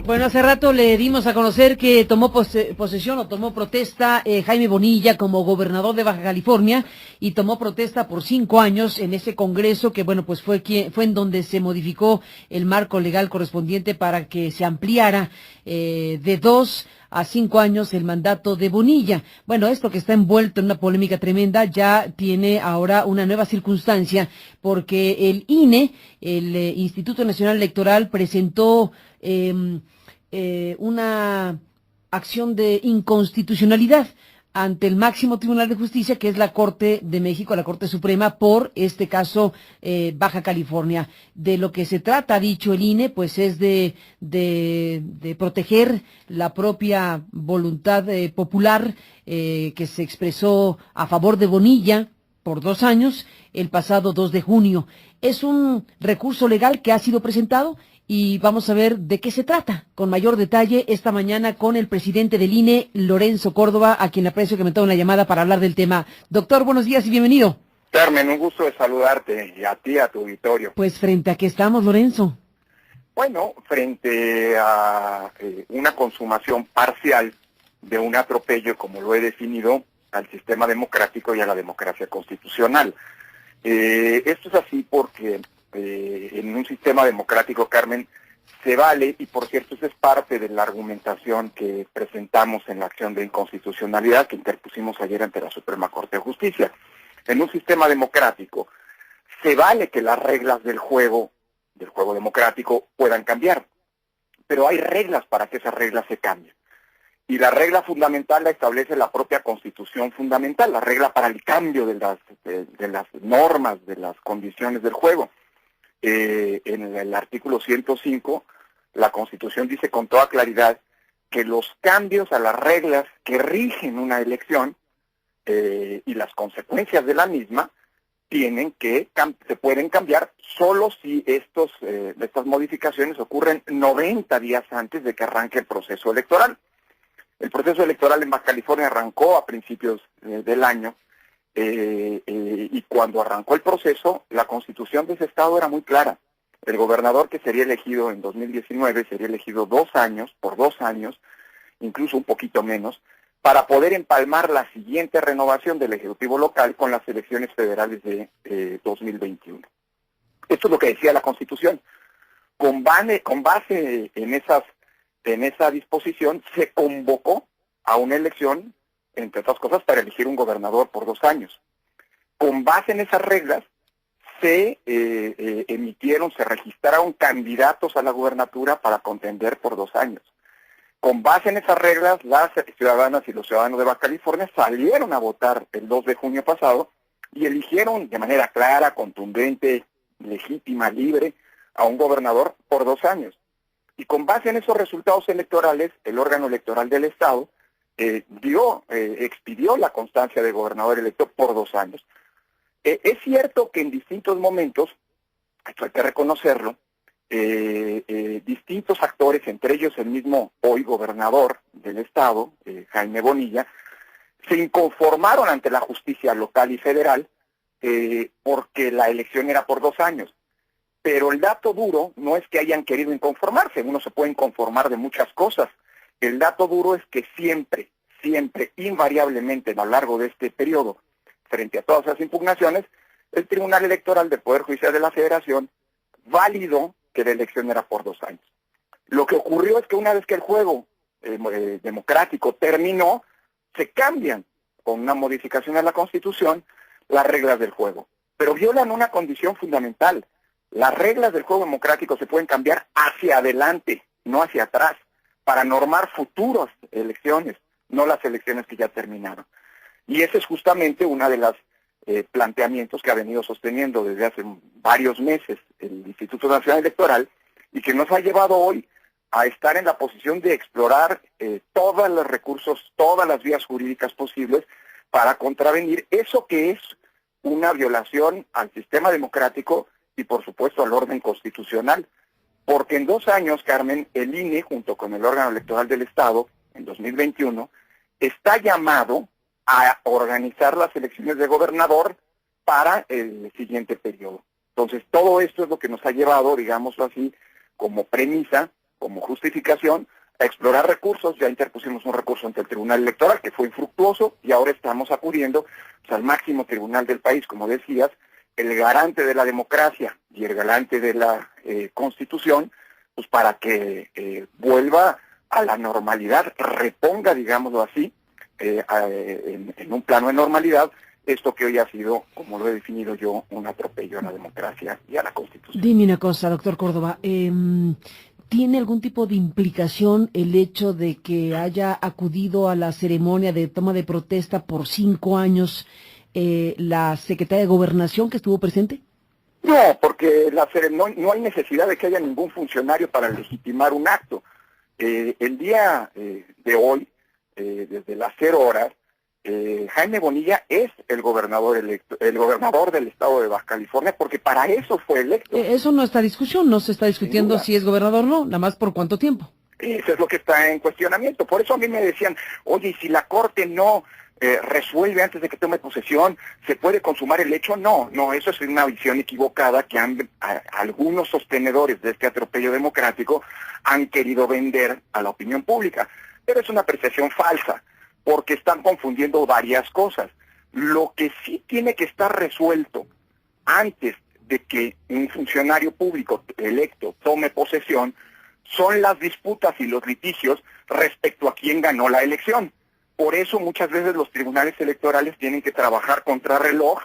Bueno, hace rato le dimos a conocer que tomó posesión o tomó protesta Jaime Bonilla como gobernador de Baja California y tomó protesta por 5 años en ese congreso que, bueno, pues fue en donde se modificó el marco legal correspondiente para que se ampliara de 2 a 5 años el mandato de Bonilla. Bueno, esto que está envuelto en una polémica tremenda ya tiene ahora una nueva circunstancia porque el INE, el Instituto Nacional Electoral, presentó una acción de inconstitucionalidad ante el máximo Tribunal de Justicia, que es la Corte de México, la Corte Suprema, por este caso Baja California. De lo que se trata, ha dicho el INE, pues es de proteger la propia voluntad popular que se expresó a favor de Bonilla por 2 años el pasado 2 de junio. Es un recurso legal que ha sido presentado y vamos a ver de qué se trata con mayor detalle esta mañana con el presidente del INE, Lorenzo Córdoba, a quien aprecio que me tome una llamada para hablar del tema. Doctor, buenos días y bienvenido. Carmen, un gusto de saludarte y a ti, a tu auditorio. Pues frente a qué estamos, Lorenzo. Bueno, frente a una consumación parcial de un atropello, como lo he definido, al sistema democrático y a la democracia constitucional. Esto es así porque en un sistema democrático, Carmen, se vale, y por cierto, esa es parte de la argumentación que presentamos en la acción de inconstitucionalidad que interpusimos ayer ante la Suprema Corte de Justicia. En un sistema democrático, se vale que las reglas del juego democrático puedan cambiar, pero hay reglas para que esas reglas se cambien. Y la regla fundamental la establece la propia Constitución fundamental, la regla para el cambio de las normas, de las condiciones del juego. En el artículo 105, la Constitución dice con toda claridad que los cambios a las reglas que rigen una elección y las consecuencias de la misma se pueden cambiar solo si estas modificaciones ocurren 90 días antes de que arranque el proceso electoral. El proceso electoral en Baja California arrancó a principios del año y cuando arrancó el proceso, la Constitución de ese estado era muy clara. El gobernador que sería elegido en 2019 sería elegido por 2 años, incluso un poquito menos, para poder empalmar la siguiente renovación del Ejecutivo local con las elecciones federales de 2021. Esto es lo que decía la Constitución. Con base en esa disposición, se convocó a una elección, entre otras cosas, para elegir un gobernador por 2 años. Con base en esas reglas, se registraron candidatos a la gubernatura para contender por 2 años. Con base en esas reglas, las ciudadanas y los ciudadanos de Baja California salieron a votar el 2 de junio pasado y eligieron de manera clara, contundente, legítima, libre, a un gobernador por 2 años. Y con base en esos resultados electorales, el órgano electoral del Estado expidió la constancia de gobernador electo por 2 años. Es cierto que en distintos momentos, esto hay que reconocerlo, distintos actores, entre ellos el mismo hoy gobernador del Estado, Jaime Bonilla, se inconformaron ante la justicia local y federal porque la elección era por 2 años. Pero el dato duro no es que hayan querido inconformarse, uno se puede inconformar de muchas cosas. El dato duro es que siempre, invariablemente a lo largo de este periodo, frente a todas esas impugnaciones, el Tribunal Electoral del Poder Judicial de la Federación validó que la elección era por 2 años. Lo que ocurrió es que una vez que el juego democrático terminó, se cambian con una modificación a la Constitución las reglas del juego, pero violan una condición fundamental. Las reglas del juego democrático se pueden cambiar hacia adelante, no hacia atrás, para normar futuras elecciones, no las elecciones que ya terminaron. Y ese es justamente una de las planteamientos que ha venido sosteniendo desde hace varios meses el Instituto Nacional Electoral y que nos ha llevado hoy a estar en la posición de explorar todos los recursos, todas las vías jurídicas posibles para contravenir eso que es una violación al sistema democrático y por supuesto al orden constitucional. Porque en 2 años, Carmen, el INE, junto con el órgano electoral del Estado, en 2021, está llamado a organizar las elecciones de gobernador para el siguiente periodo. Entonces, todo esto es lo que nos ha llevado, digámoslo así, como premisa como justificación a explorar recursos. Ya interpusimos un recurso ante el Tribunal Electoral que fue infructuoso y ahora estamos acudiendo pues, al máximo tribunal del país, como decías, el garante de la democracia y el garante de la Constitución, pues para que vuelva a la normalidad, reponga, digámoslo así, en un plano de normalidad, esto que hoy ha sido, como lo he definido yo, un atropello a la democracia y a la Constitución. Dime una cosa, doctor Córdoba, ¿tiene algún tipo de implicación el hecho de que haya acudido a la ceremonia de toma de protesta por 5 años la secretaria de Gobernación que estuvo presente? No, porque no hay necesidad de que haya ningún funcionario para legitimar un acto. El día de hoy, desde las 0 horas, Jaime Bonilla es el gobernador electo, el gobernador del estado de Baja California, porque para eso fue electo. Eso no está discusión, no se está discutiendo si es gobernador o no, nada más por cuánto tiempo. Eso es lo que está en cuestionamiento. Por eso a mí me decían, oye, ¿y si la Corte no resuelve antes de que tome posesión, se puede consumar el hecho? No, eso es una visión equivocada que algunos sostenedores de este atropello democrático han querido vender a la opinión pública. Pero es una percepción falsa, porque están confundiendo varias cosas. Lo que sí tiene que estar resuelto antes de que un funcionario público electo tome posesión son las disputas y los litigios respecto a quién ganó la elección. Por eso muchas veces los tribunales electorales tienen que trabajar contra reloj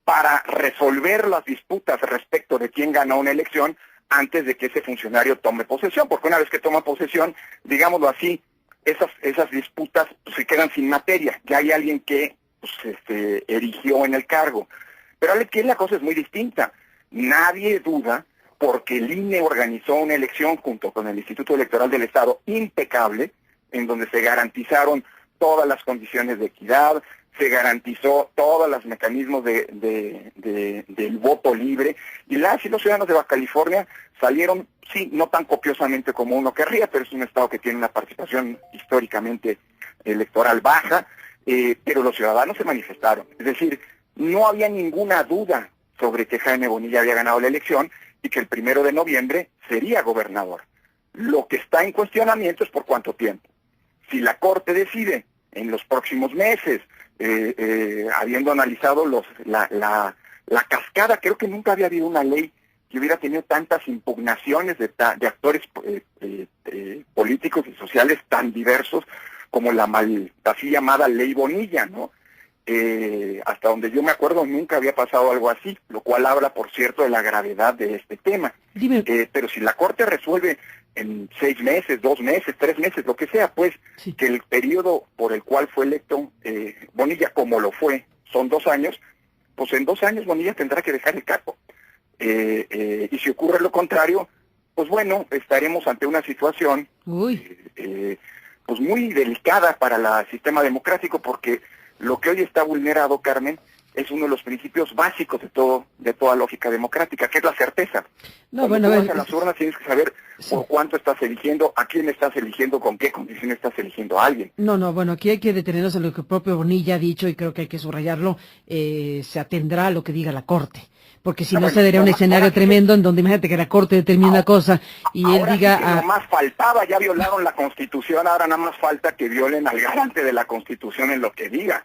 para resolver las disputas respecto de quién ganó una elección antes de que ese funcionario tome posesión, porque una vez que toma posesión, digámoslo así, esas disputas pues, se quedan sin materia. Ya hay alguien que pues, erigió en el cargo. Pero aquí la cosa es muy distinta. Nadie duda, porque el INE organizó una elección junto con el Instituto Electoral del Estado impecable, en donde se garantizaron todas las condiciones de equidad, se garantizó todos los mecanismos del voto libre, y los ciudadanos de Baja California salieron, sí, no tan copiosamente como uno querría, pero es un estado que tiene una participación históricamente electoral baja, pero los ciudadanos se manifestaron. Es decir, no había ninguna duda sobre que Jaime Bonilla había ganado la elección y que el 1 de noviembre sería gobernador. Lo que está en cuestionamiento es por cuánto tiempo. Si la Corte decide en los próximos meses, habiendo analizado la cascada, creo que nunca había habido una ley que hubiera tenido tantas impugnaciones de actores políticos y sociales tan diversos como así llamada Ley Bonilla, ¿no? Hasta donde yo me acuerdo nunca había pasado algo así, lo cual habla, por cierto, de la gravedad de este tema. Pero si la Corte resuelve en 6 meses, 2 meses, 3 meses, lo que sea, pues sí, que el periodo por el cual fue electo Bonilla, como lo fue, son 2 años, pues en 2 años Bonilla tendrá que dejar el cargo. Y si ocurre lo contrario, pues bueno, estaremos ante una situación pues muy delicada para el sistema democrático, porque lo que hoy está vulnerado, Carmen, es uno de los principios básicos de toda lógica democrática, que es la certeza. Cuando tú vas a las urnas tienes que saber por cuánto estás eligiendo, a quién estás eligiendo, con qué condición estás eligiendo a alguien. Bueno, aquí hay que detenernos en lo que el propio Bonilla ha dicho, y creo que hay que subrayarlo, se atendrá a lo que diga la Corte. Porque si no se daría un escenario tremendo en donde imagínate que la Corte determine una cosa y él diga... Sí que nomás faltaba, ya violaron la Constitución, ahora nada más falta que violen al garante de la Constitución en lo que diga.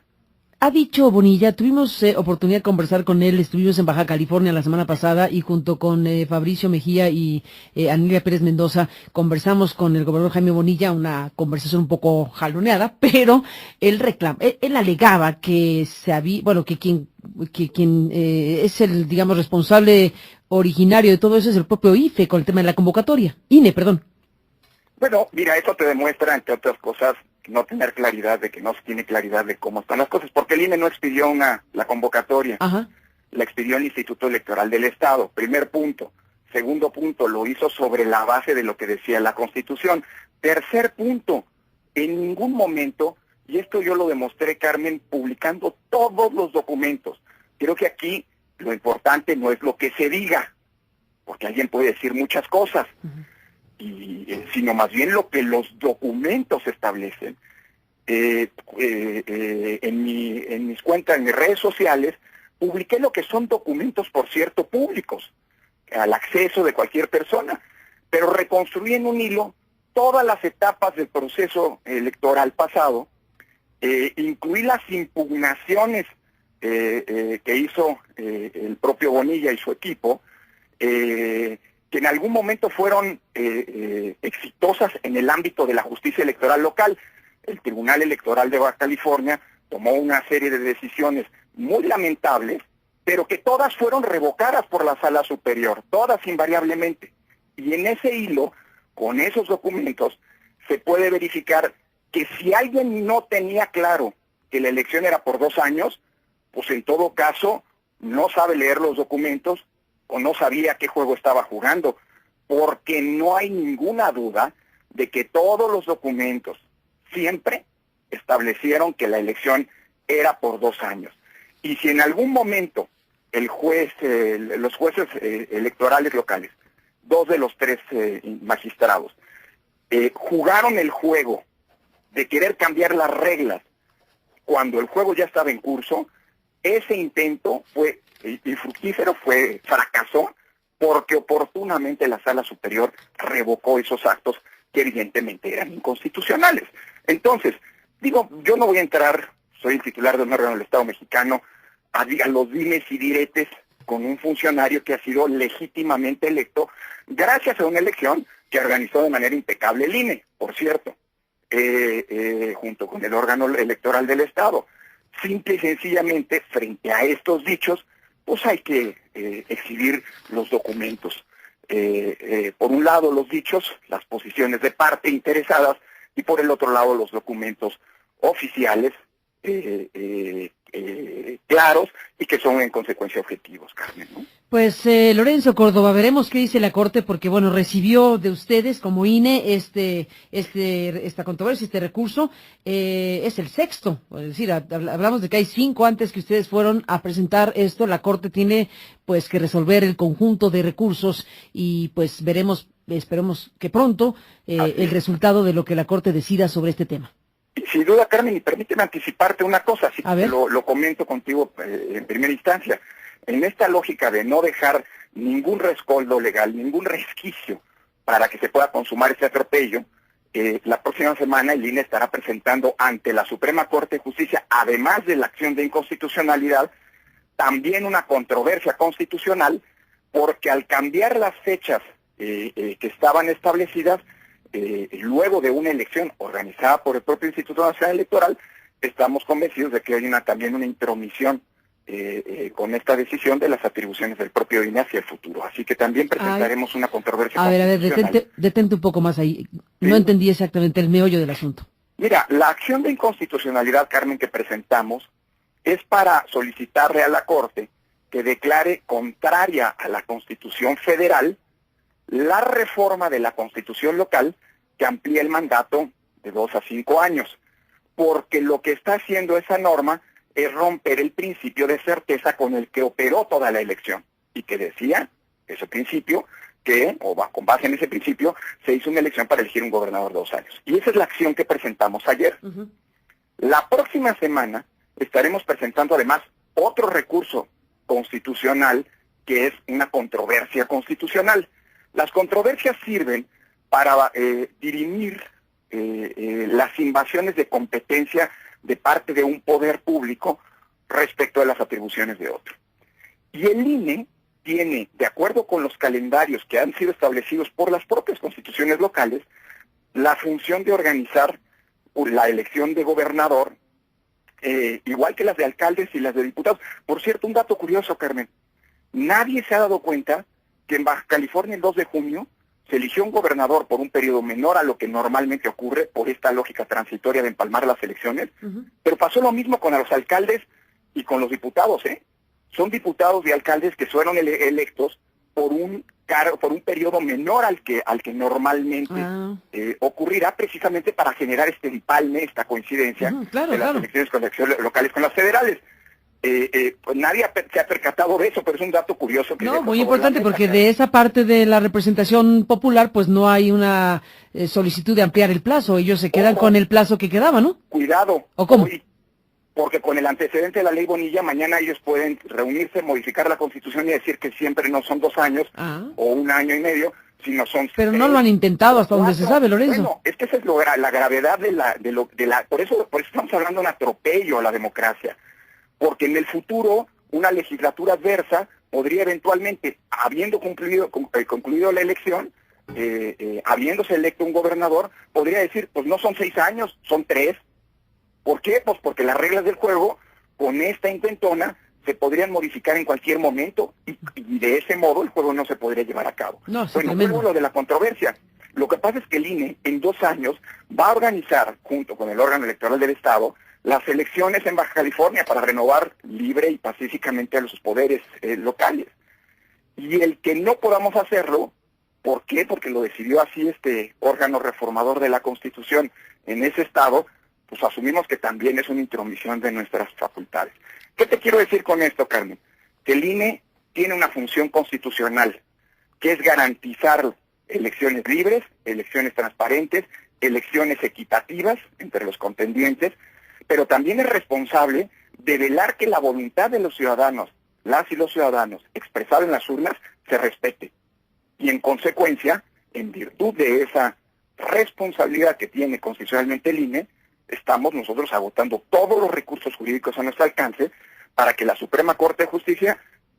Ha dicho Bonilla, tuvimos oportunidad de conversar con él, estuvimos en Baja California la semana pasada y junto con Fabricio Mejía y Anília Pérez Mendoza conversamos con el gobernador Jaime Bonilla, una conversación un poco jaloneada, pero él alegaba que quien es el, digamos, responsable originario de todo eso es el propio IFE con el tema de la convocatoria, INE, perdón. Bueno, mira, eso te demuestra, entre otras cosas, no tener claridad de no se tiene claridad de cómo están las cosas, porque el INE no expidió la convocatoria, la expidió el Instituto Electoral del Estado, primer punto. Segundo punto, lo hizo sobre la base de lo que decía la Constitución. Tercer punto, en ningún momento, y esto yo lo demostré, Carmen, publicando todos los documentos. Creo que aquí lo importante no es lo que se diga, porque alguien puede decir muchas cosas, sino más bien lo que los documentos establecen. En mis cuentas, en mis redes sociales, publiqué lo que son documentos, por cierto, públicos, al acceso de cualquier persona. pero reconstruí en un hilo todas las etapas del proceso electoral pasado, incluí las impugnaciones que hizo el propio Bonilla y su equipo, que en algún momento fueron exitosas en el ámbito de la justicia electoral local. El Tribunal Electoral de Baja California tomó una serie de decisiones muy lamentables, pero que todas fueron revocadas por la Sala Superior, todas invariablemente. Y en ese hilo, con esos documentos, se puede verificar que si alguien no tenía claro que la elección era por 2 años, pues en todo caso no sabe leer los documentos o no sabía qué juego estaba jugando, porque no hay ninguna duda de que todos los documentos siempre establecieron que la elección era por 2 años. Y si en algún momento el juez, los jueces electorales locales, 2 de los 3 magistrados, jugaron el juego de querer cambiar las reglas cuando el juego ya estaba en curso, ese intento fue infructífero, fracasó, porque oportunamente la Sala Superior revocó esos actos que evidentemente eran inconstitucionales. Entonces, digo, yo no voy a entrar, soy el titular de un órgano del Estado mexicano, a los dimes y diretes con un funcionario que ha sido legítimamente electo gracias a una elección que organizó de manera impecable el INE, por cierto, junto con el órgano electoral del Estado. Simple y sencillamente, frente a estos dichos, pues hay que exhibir los documentos. Por un lado los dichos, las posiciones de parte interesadas, y por el otro lado los documentos oficiales, claros y que son en consecuencia objetivos, Carmen, ¿no? Pues Lorenzo Córdoba, veremos qué dice la Corte, porque bueno, recibió de ustedes como INE esta controversia, este recurso, es el sexto, es decir, hablamos de que hay 5 antes que ustedes fueron a presentar esto. La Corte tiene pues que resolver el conjunto de recursos y pues esperemos que pronto el resultado de lo que la Corte decida sobre este tema. Sin duda, Carmen, y permíteme anticiparte una cosa, así que lo comento contigo en primera instancia. En esta lógica de no dejar ningún rescoldo legal, ningún resquicio para que se pueda consumar este atropello, la próxima semana el INE estará presentando ante la Suprema Corte de Justicia, además de la acción de inconstitucionalidad, también una controversia constitucional, porque al cambiar las fechas que estaban establecidas, luego de una elección organizada por el propio Instituto Nacional Electoral, estamos convencidos de que hay también una intromisión con esta decisión de las atribuciones del propio INE hacia el futuro. Así que también presentaremos una controversia constitucional. Detente un poco más ahí. No entendí exactamente el meollo del asunto. Mira, la acción de inconstitucionalidad, Carmen, que presentamos es para solicitarle a la Corte que declare contraria a la Constitución Federal la reforma de la Constitución local que amplía el mandato de 2 a 5 años, porque lo que está haciendo esa norma es romper el principio de certeza con el que operó toda la elección, y que decía, ese principio, que, con base en ese principio, se hizo una elección para elegir un gobernador de 2 años. Y esa es la acción que presentamos ayer. La próxima semana estaremos presentando además otro recurso constitucional que es una controversia constitucional. Las controversias sirven para dirimir las invasiones de competencia de parte de un poder público respecto de las atribuciones de otro. Y el INE tiene, de acuerdo con los calendarios que han sido establecidos por las propias constituciones locales, la función de organizar la elección de gobernador, igual que las de alcaldes y las de diputados. Por cierto, un dato curioso, Carmen, nadie se ha dado cuenta que en Baja California el 2 de junio se eligió un gobernador por un periodo menor a lo que normalmente ocurre por esta lógica transitoria de empalmar las elecciones, pero pasó lo mismo con los alcaldes y con los diputados, Son diputados y alcaldes que fueron electos por un periodo menor al que normalmente ocurrirá, precisamente para generar este empalme, esta coincidencia de las elecciones locales con las federales. Pues nadie se ha percatado de eso, pero es un dato curioso. Muy importante, porque de esa parte de la representación popular, pues no hay una solicitud de ampliar el plazo. Ellos se quedan con el plazo que quedaba, ¿no? Cuidado. ¿O cómo? Porque con el antecedente de la ley Bonilla, mañana ellos pueden reunirse, modificar la Constitución y decir que siempre no son 2 años o 1 año y medio, sino son Pero no lo han intentado hasta donde se sabe, Lorenzo. Bueno, es que esa es la gravedad por eso estamos hablando de un atropello a la democracia, porque en el futuro una legislatura adversa podría eventualmente, habiendo concluido la elección, habiéndose electo un gobernador, podría decir, pues no son 6 años, son 3. ¿Por qué? Pues porque las reglas del juego, con esta intentona, se podrían modificar en cualquier momento y de ese modo el juego no se podría llevar a cabo. No, bueno, luego lo de la controversia. Lo que pasa es que el INE en 2 años va a organizar, junto con el órgano electoral del Estado, las elecciones en Baja California para renovar libre y pacíficamente a los poderes locales. Y el que no podamos hacerlo, ¿por qué? Porque lo decidió así este órgano reformador de la Constitución en ese Estado, pues asumimos que también es una intromisión de nuestras facultades. ¿Qué te quiero decir con esto, Carmen? Que el INE tiene una función constitucional, que es garantizar elecciones libres, elecciones transparentes, elecciones equitativas entre los contendientes, pero también es responsable de velar que la voluntad de los ciudadanos, las y los ciudadanos, expresada en las urnas, se respete. Y en consecuencia, en virtud de esa responsabilidad que tiene constitucionalmente el INE, estamos nosotros agotando todos los recursos jurídicos a nuestro alcance para que la Suprema Corte de Justicia,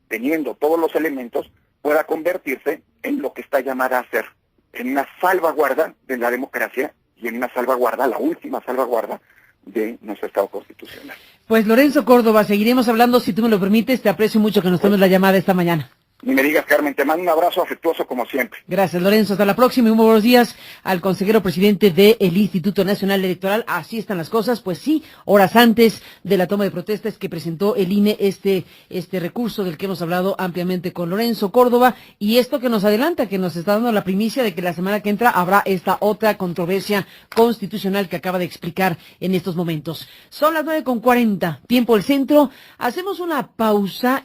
teniendo todos los elementos, pueda convertirse en lo que está llamada a ser, en una salvaguarda de la democracia y en una salvaguarda, la última salvaguarda de nuestro Estado constitucional. Pues Lorenzo Córdoba, seguiremos hablando si tú me lo permites. Te aprecio mucho que nos tomes la llamada esta mañana. Ni me digas, Carmen, te mando un abrazo afectuoso como siempre. Gracias, Lorenzo. Hasta la próxima y muy buenos días al consejero presidente del Instituto Nacional Electoral. Así están las cosas, pues sí, horas antes de la toma de protestas que presentó el INE este recurso del que hemos hablado ampliamente con Lorenzo Córdoba, y esto que nos adelanta, que nos está dando la primicia de que la semana que entra habrá esta otra controversia constitucional que acaba de explicar en estos momentos. Son las 9:40, tiempo del centro. Hacemos una pausa.